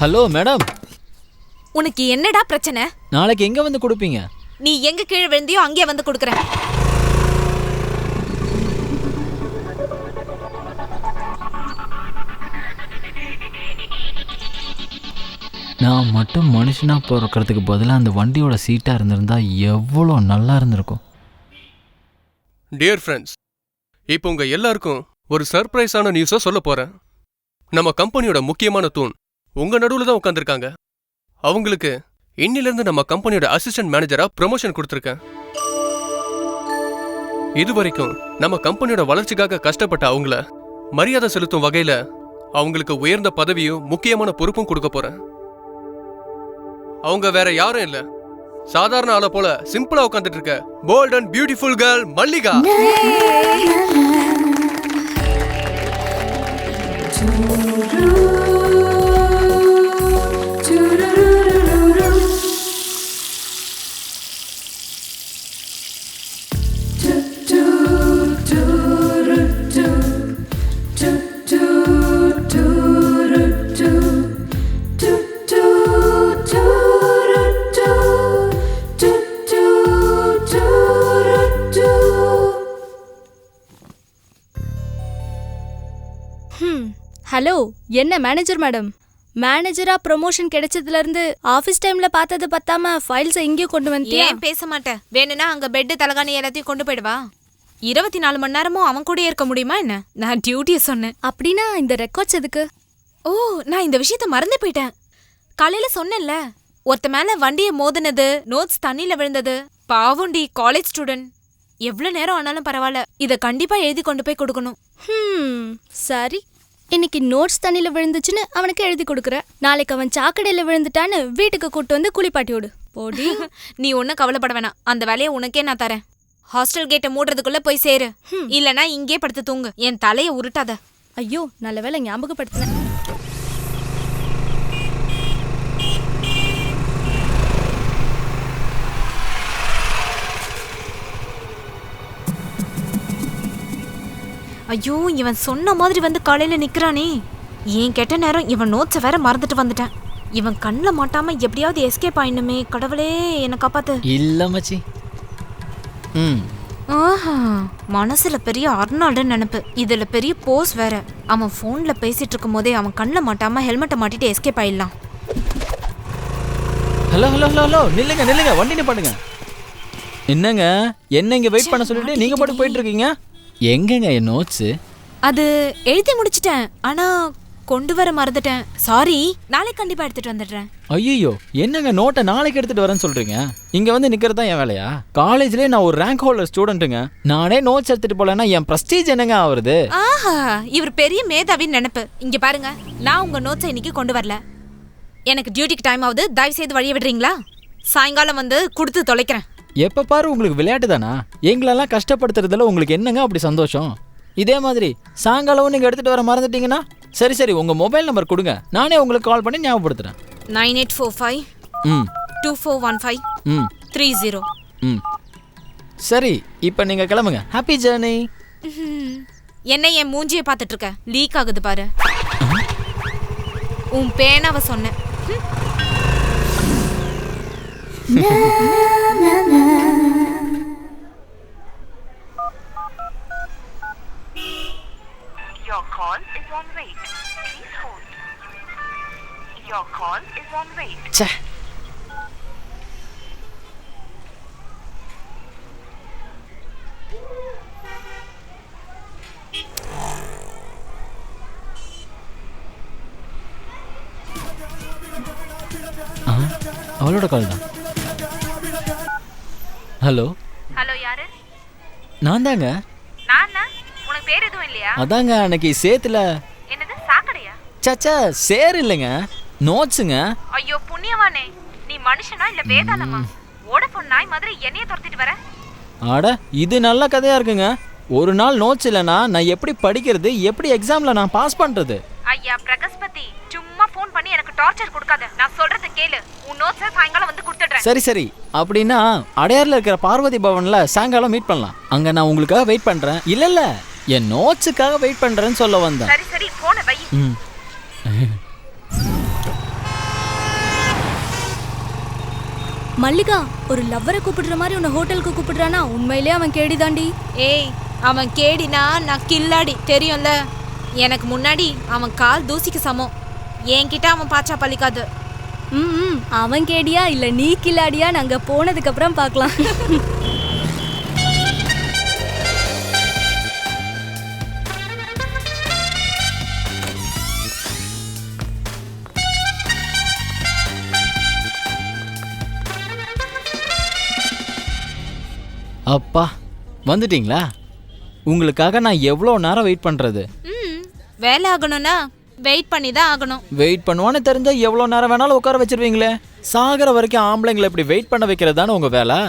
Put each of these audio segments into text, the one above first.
Hello madam. உனக்கு என்னடா பிரச்சனை? நாளைக்கு எங்க வந்து கொடுப்பீங்க? நீ எங்க கீழே விழுந்தியோ அங்கே வந்து கொடுக்குறேன். நான் மட்டும் மனுஷனா பிறக்கிறதுக்கு பதிலாக அந்த வண்டியோட சீட்டா இருந்திருந்தா எவ்வளோ நல்லா இருந்திருக்கும். டியர் ஃப்ரெண்ட்ஸ், இப்போ உங்க எல்லாருக்கும் ஒரு சர்ப்ரைஸான நியூஸை சொல்ல போறேன். நம்ம கம்பெனியோட முக்கியமான தூண் உங்க நடுவில் தான் உட்காந்துருக்காங்க. அவங்களுக்கு இன்னிலிருந்து நம்ம கம்பெனியோட அசிஸ்டன்ட் மேனேஜரா ப்ரமோஷன் கொடுத்துருக்கேன். இதுவரைக்கும் நம்ம கம்பெனியோட வளர்ச்சிக்காக கஷ்டப்பட்ட அவங்கள மரியாதை செலுத்தும் வகையில அவங்களுக்கு உயர்ந்த பதவியும் முக்கியமான பொறுப்பும் கொடுக்க போறேன். அவங்க வேற யாரும் இல்ல, சாதாரண ஆளை போல சிம்பிளா உட்காந்துட்டு இருக்க bold and beautiful girl Mallika. Hello, என்ன மேனேஜர் மேடம்? மேனேஜரா ப்ரமோஷன் கிடைச்சதுல இருந்து ஆபீஸ் டைம்ல பார்த்தது பத்தாம ஃபைல்ஸ் எங்கேயும் கொண்டு வந்தியா? ஏன் பேச மாட்டேன்? வேணும்னா அங்க பெட் தலகாணி எல்லாத்தையும் கொண்டு போயிடுவா. 24 மணி நேரமும் அவன் கூட இருக்க முடியுமா என்ன? நான் டியூட்டியை சொன்னேன். அப்படின்னா இந்த ரெக்கார்ட்ஸ் எதுக்கு? ஓ, நான் இந்த விஷயத்த மறந்து போயிட்டேன். காலையில சொன்னேன்ல, ஒருத்த மேல வண்டியை மோதினது, நோட்ஸ் தண்ணியில விழுந்தது. பாவுண்டி, காலேஜ் ஸ்டூடெண்ட். எவ்வளவு நேரம் ஆனாலும் பரவாயில்ல, இதை கண்டிப்பா எழுதி கொண்டு போய் கொடுக்கணும். சரி, இன்னைக்கு நோட்ஸ் தண்ணியில விழுந்துச்சுன்னு அவனுக்கு எழுதி கொடுக்குற. நாளைக்கு அவன் சாக்கடையில விழுந்துட்டான்னு வீட்டுக்கு கூட்டு வந்து குளிப்பாட்டி விடு. போடி. நீ ஒன்னும் கவலைப்பட வேணாம், அந்த வேலையை உனக்கே நான் தரேன். ஹாஸ்டல் கேட்டை மூடுறதுக்குள்ள போய் சேரு. இல்லனா இங்கே படுத்து தூங்கு. என் தலையை உருட்டாத. ஐயோ, நல்ல வேலை ஞாபகப்படுத்தின. ஐயோ, இவன் சொன்ன மாதிரி வந்து காலையில நிக்கிறானே. ஏன் கெட்ட நேரம், இவன் நோட்ஸை வேற மறந்துட்டு வந்துட்டேன். இவன் கண்ணில் மாட்டாம எப்படியாவது எஸ்கேப் ஆயிடணுமே. கடவுளே, என்னை காப்பாத்து. இல்ல மச்சி. ஆஹா, மனசுல பெரிய அர்னால்டு நினைப்பு, இதுல பெரிய போஸ் வேற. அவன் போன்ல பேசிட்டு இருக்கும் போதே அவன் கண்ணில் மாட்டாம ஹெல்மெட்டை மாட்டிட்டு எஸ்கேப் ஆயிடலாம். ஹலோ ஹலோ ஹலோ ஹலோ, நில்லுங்க நில்லுங்க, வண்டி நிப்பாட்டுங்க. என்னங்க, என்ன இங்க வெயிட் பண்ண சொல்லிட்டு நீங்க பாட்டு போயிட்டு இருக்கீங்க? எங்கங்க என் நோட்ஸ்? அது எழுதி முடிச்சிட்டேன், ஆனா கொண்டு வர மறந்துட்டேன். சாரி, நாளைக்கு கண்டிப்பா எடுத்துட்டு வந்துடுறேன். ஐயோ, என்னங்க நோட்டை நாளைக்கு எடுத்துட்டு வரேன்னு சொல்றீங்க? இங்க வந்து நிக்கிறது தான் என் வேலையா? காலேஜ்லயே நான் ஒரு ரேங்க் ஹோல்டர் ஸ்டூடெண்ட்டுங்க. நானே நோட்ஸ் எடுத்துட்டு போலன்னா என் பிரஸ்டீஜ் என்னங்க ஆகுறது? ஆஹா, இவர் பெரிய மேதாவின்னு நினைப்பு. இங்க பாருங்க, நான் உங்க நோட்ஸை இன்னைக்கு கொண்டு வரல. எனக்கு டியூட்டிக்கு டைம் ஆகுது, தயவு செய்து வழிய விடுறீங்களா? சாயங்காலம் வந்து கொடுத்து தொலைக்கிறேன். எப்ப பாரு உங்களுக்கு விளையாட்டு தானா? எங்களெல்லாம் கஷ்டப்படுத்துறதுல உங்களுக்கு என்னங்க அப்படி சந்தோஷம்? இதே மாதிரி சாயங்காலம் நீங்க எடுத்துட்டு வர மறந்துட்டீங்கன்னா சரி சரி, உங்க மொபைல் நம்பர் கொடுங்க, நானே உங்களுக்கு கால் பண்ணி ஞாபகப்படுத்துறேன். 9845 2415 30. சரி, இப்போ நீங்க கிளம்புங்க. Happy journey. என்ன என் மூஞ்சியை பார்த்துட்டு இருக்க? லீக் ஆகுது பாரு. உன் பேனாவை சொன்னேன். Your call is on wait. Please hold. Your call is on wait. ச்சே. அவளோட கால் தான். ஹலோ ஹலோ, யாரு? நான் தாங்க. நானா? உனக்கு பேர் எதுவும் இல்லையா? அதாங்க அன்னைக்கு சேத்துல. என்னது, சாக்கடையா? சச்சா, சேர் இல்லைங்க, நோட்ஸுங்க. ஐயோ புண்ணியவானே, நீ மனுஷனா இல்ல வேதாளமா? ஓடப்போன் நாய் மாதிரி என்னைய துரத்திட்டு வர? ஆட, இது நல்ல கதையா இருக்குங்க. ஒரு நாள் நோட்ஸ் இல்லைனா நான் எப்படி படிக்கிறது, எப்படி எக்ஸாம்ல நான் பாஸ் பண்றது? ஐயா பிரகஸ்பதி, சும்மா ஃபோன் பண்ணி எனக்கு டார்ச்சர் கொடுக்காத. நான் சொல்றத கேளு. உன் நோட்ஸை சாயங்காலம் வந்து கொடுத்துடுறேன். சரி சரி, அப்படின்னா அடையார்ல இருக்கிற பார்வதி பவன்ல சாயங்காலம் மீட் பண்ணலாம். அங்க நான் உங்களுக்காக வெயிட் பண்றேன். இல்ல இல்ல, என் நோட்ஸுக்காக வெயிட் பண்றேன்னு சொல்ல வந்தேன். சரி சரி, போன வை. மல்லிகா ஒரு லவ்வரை கூப்பிடுற மாதிரி உன்னை ஹோட்டலுக்கு கூப்பிடுறானா உண்மையிலே அவன் கேடிதாண்டி. ஏய், அவன் கேடினா நான் கில்லாடி, தெரியும்ல. எனக்கு முன்னாடி அவன் கால் தூசிக்கு சமம். என்கிட்ட அவன் பாச்சா பழிக்காது. ம், அவன் கேடியா இல்ல நீ கில்லாடியா நாங்க போனதுக்கு அப்புறம் பார்க்கலாம். அப்பா வந்துட்டீங்களா? உங்களுக்காக நான் எவ்வளோ நேரம் வெயிட் பண்ணுறது? வேலை ஆகணும்னா வெயிட் பண்ணி தான் ஆகணும். வெயிட் பண்ணுவான்னு தெரிஞ்சா எவ்வளோ நேரம் வேணாலும் உட்கார வச்சிருவீங்களே. சாகிற வரைக்கும் ஆம்பளைங்களை இப்படி வெயிட் பண்ண வைக்கிறது தானே உங்கள் வேலை.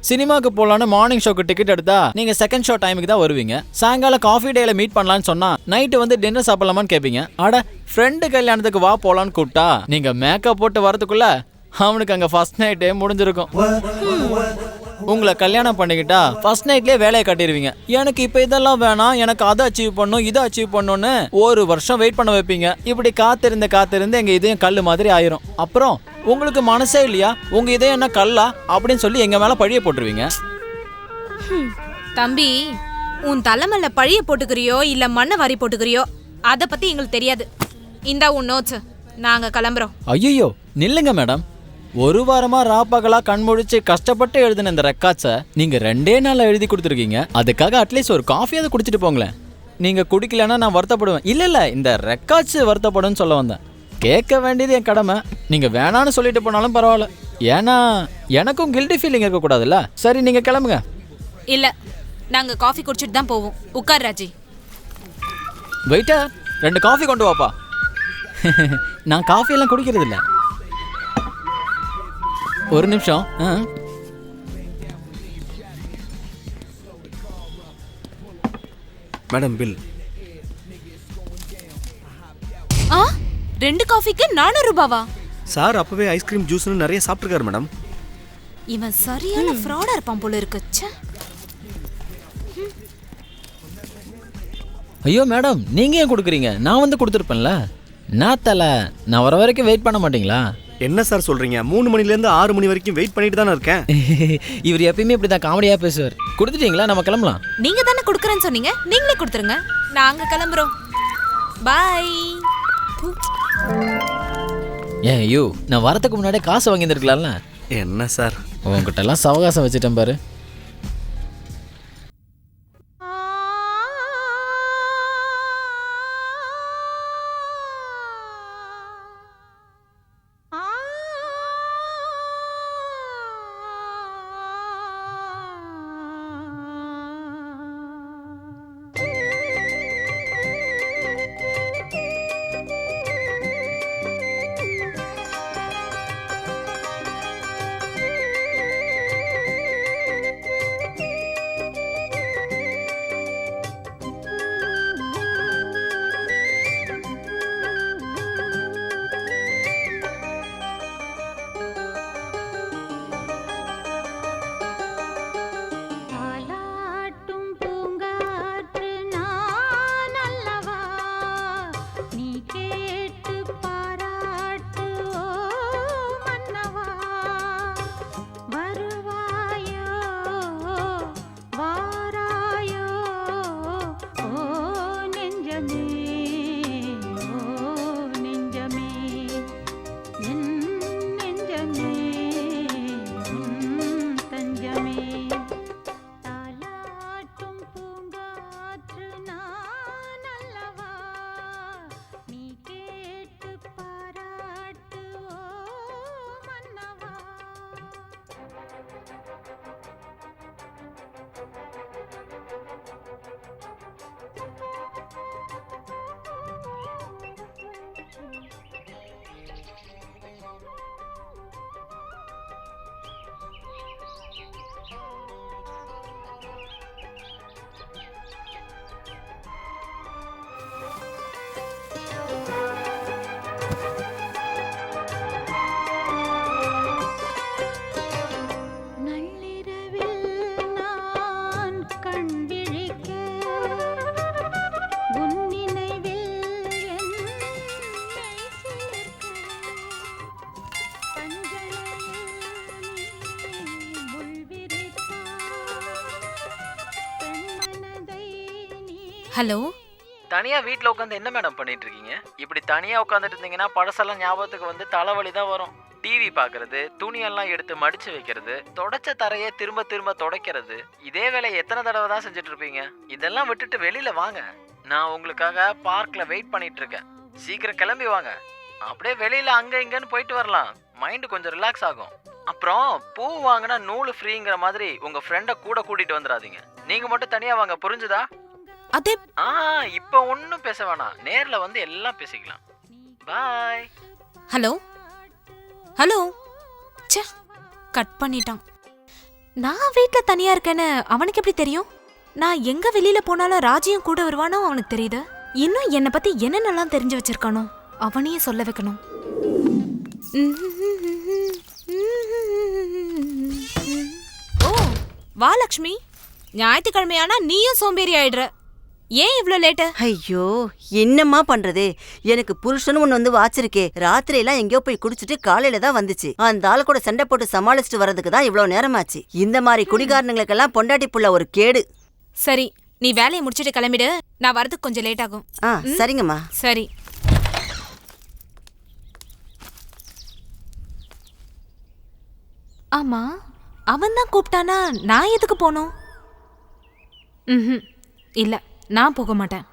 சினிமாவுக்கு போகலான்னு மார்னிங் ஷோக்கு டிக்கெட் எடுத்தா நீங்கள் செகண்ட் ஷோ டைமுக்கு தான் வருவீங்க. சாயங்காலம் காஃபி டேயில் மீட் பண்ணலான்னு சொன்னால் நைட்டு வந்து டின்னர் சாப்பிடலாமான்னு கேட்பீங்க. அட ஃப்ரெண்டு கல்யாணத்துக்கு வா போகலான்னு கூப்பிட்டா நீங்கள் மேக்கப் போட்டு வரதுக்குள்ள அவனுக்கு அங்கே ஃபர்ஸ்ட் நைட்டே முடிஞ்சிருக்கும். உங்களை கல்யாணம் பண்ணிக்கிட்டா ஃபர்ஸ்ட் நைட்லேயே வேலையை கட்டிடுவீங்க. எனக்கு இப்போ இதெல்லாம் வேணாம், எனக்கு அதை அச்சீவ் பண்ணும் இதை அச்சீவ் பண்ணணும்னு 1 வருஷம் வெயிட் பண்ண வைப்பீங்க. இப்படி காத்திருந்து எங்கள் இதயம் கல் மாதிரி ஆயிரும். அப்புறம் உங்களுக்கு மனசே இல்லையா, உங்கள் இதயம் என்ன கல்லா அப்படின்னு சொல்லி எங்கள் மேலே பழிய போட்டுருவீங்க. தம்பி, உன் தலைமையில பழிய போட்டுக்கிறியோ இல்ல மண்ணை வாரி போட்டுக்கிறியோ அதை பத்தி எங்களுக்கு தெரியாது. இந்தா உன் நோட்ஸ், நாங்க கிளம்புறோம். ஐயோ நில்லுங்க மேடம். 1 வாரமா ராப்பகலா கண்முழிச்சு கஷ்டப்பட்டு எழுதின இந்த ரெக்கார்ட்ஸை நீங்க 2 நாள்ல எழுதி கொடுத்துருக்கீங்க. அதுக்காக அட்லீஸ்ட் ஒரு காஃபியாவது குடிச்சிட்டு போங்களேன். நீங்க குடிக்கலன்னா நான் வருத்தப்படுவேன். இல்ல இந்த ரெக்கார்ட்ஸ் வருத்தப்படுன்னு சொல்ல வந்தேன். கேட்க வேண்டியது என் கடமை. நீங்க வேணான்னு சொல்லிட்டு போனாலும் பரவாயில்ல. ஏன்னா எனக்கும் கில்ட்டி ஃபீலிங் இருக்கக்கூடாதுல்ல. சரி நீங்க கிளம்புங்க. இல்ல, நாங்க காஃபி குடிச்சிட்டு தான் போவோம். உட்கார் ராஜி. வெயிட்டர் 2 காஃபி கொண்டு வாப்பா. நான் காஃபியெல்லாம் குடிக்கிறது இல்லை. ஒரு நிமிஷம். Madam bill. 2 காஃபிக்கு 400 ரூபாவா? சார் அப்பவே ஐஸ்கிரீம் ஜூஸ்னு நிறைய சாப்பிட்டுருக்காரு மேடம். இவன் சரியான ஃப்ராடா இருப்பான் போல இருக்கு. ஐயோ மேடம், நீங்க ஏன் கொடுக்குறீங்க? நான் வந்து கொடுத்துருப்பேன்ல. நான் தலை, நான் வர வரைக்கும் வெயிட் பண்ண மாட்டீங்களா? என்ன சார் சொல்றீங்க? 3 மணிலேருந்து 6 மணி வரைக்கும் வெயிட் பண்ணிட்டு தானே இருக்கேன். இவர் எப்பயுமே இப்படி தான் காமெடியா பேசுவார். கொடுத்துட்டீங்களா? நம்ம கிளம்பலாம். நீங்க தானே கொடுக்குறேன்னு சொன்னீங்க, நீங்களே கொடுத்துருங்க. நாங்க கிளம்புறோம். பாய். ஏன் ஐயோ, நான் வரதுக்கு முன்னாடியே காசு வாங்கியிருக்கலாம்ல. என்ன சார் உங்ககிட்ட எல்லாம் சவகாசம் வச்சுட்டேன் பாரு. ஹலோ. தனியா வீட்ல உட்காந்து என்ன மேடம் பண்ணிட்டு இருக்கீங்க? இப்படி தனியா உட்காந்துட்டு இருந்தீங்கன்னா பழசெல்லாம் ஞாபகத்துக்கு வந்து தலைவலி தான் வரும். டிவி பாக்குறது, துணியெல்லாம் எடுத்து மடிச்சு வைக்கிறது, தொடச்ச தரையை திரும்ப திரும்ப துடைக்கிறது, இதே வேலையை எத்தனை தடவை தான் செஞ்சுட்டு இருப்பீங்க? இதெல்லாம் விட்டுட்டு வெளியில வாங்க. நான் உங்களுக்காக பார்க்ல வெயிட் பண்ணிட்டு இருக்கேன். சீக்கிரம் கிளம்பி வாங்க. அப்படியே வெளியில அங்க இங்கன்னு போயிட்டு வரலாம். மைண்ட் கொஞ்சம் ரிலாக்ஸ் ஆகும். அப்புறம் பூ வாங்கினா நூல் ஃப்ரீங்கிற மாதிரி உங்க ஃப்ரெண்டை கூட கூட்டிட்டு வந்துடாதீங்க. நீங்க மட்டும் தனியா வாங்க, புரிஞ்சுதா? அதே. இப்ப ஒன்னும் பேச வேணாம், நேர்ல வந்து எல்லாம் பேசிக்கலாம். பாய். Hello hello. ச்சே, கட் பண்ணிட்டான். நான் வீட்ல தனியா இருக்கேன்னு அவனுக்கு எப்படி தெரியும்? நான் எங்க வெளியில போனாலும் ராஜியும் கூட வருவானோ அவனுக்கு தெரியுது. இன்னும் என்னை பத்தி என்னென்னலாம் தெரிஞ்சு வச்சிருக்கானோ அவனையே சொல்ல வைக்கணும். ஓ வா லக்ஷ்மி, ஞாயிற்றுக்கிழமையானா நீயும் சோம்பேறி ஆயிடுற. ஏன் இவ்ளோ லேட்டு? ஐயோ என்னம்மா பண்றது, எனக்கு புருஷன் ஒண்ணு வந்து வாச்சிருக்கே. ராத்திரி எல்லாம் எங்கேயோ போய் குடிச்சிட்டு காலையில தான் வந்துச்சு. அந்த ஆளு கூட சண்டை போட்டு சமாளிச்சுட்டு வர்றதுக்கு தான் இவ்வளவு நேரமாச்சு. இந்த மாதிரி குடிகாரனுங்களுக்கெல்லாம் பொண்டாட்டி புள்ள ஒரு கேடு. சரி, நீ வேலையை முடிச்சிட்டு கிளம்பிடு. நான் வரதுக்கு கொஞ்சம் லேட் ஆகும். சரிங்கம்மா. சரி. ஆமா, அவன் தான் கூப்பிட்டானா நான் எதுக்கு போனோம்? இல்ல, நான் போக மாட்டேன்.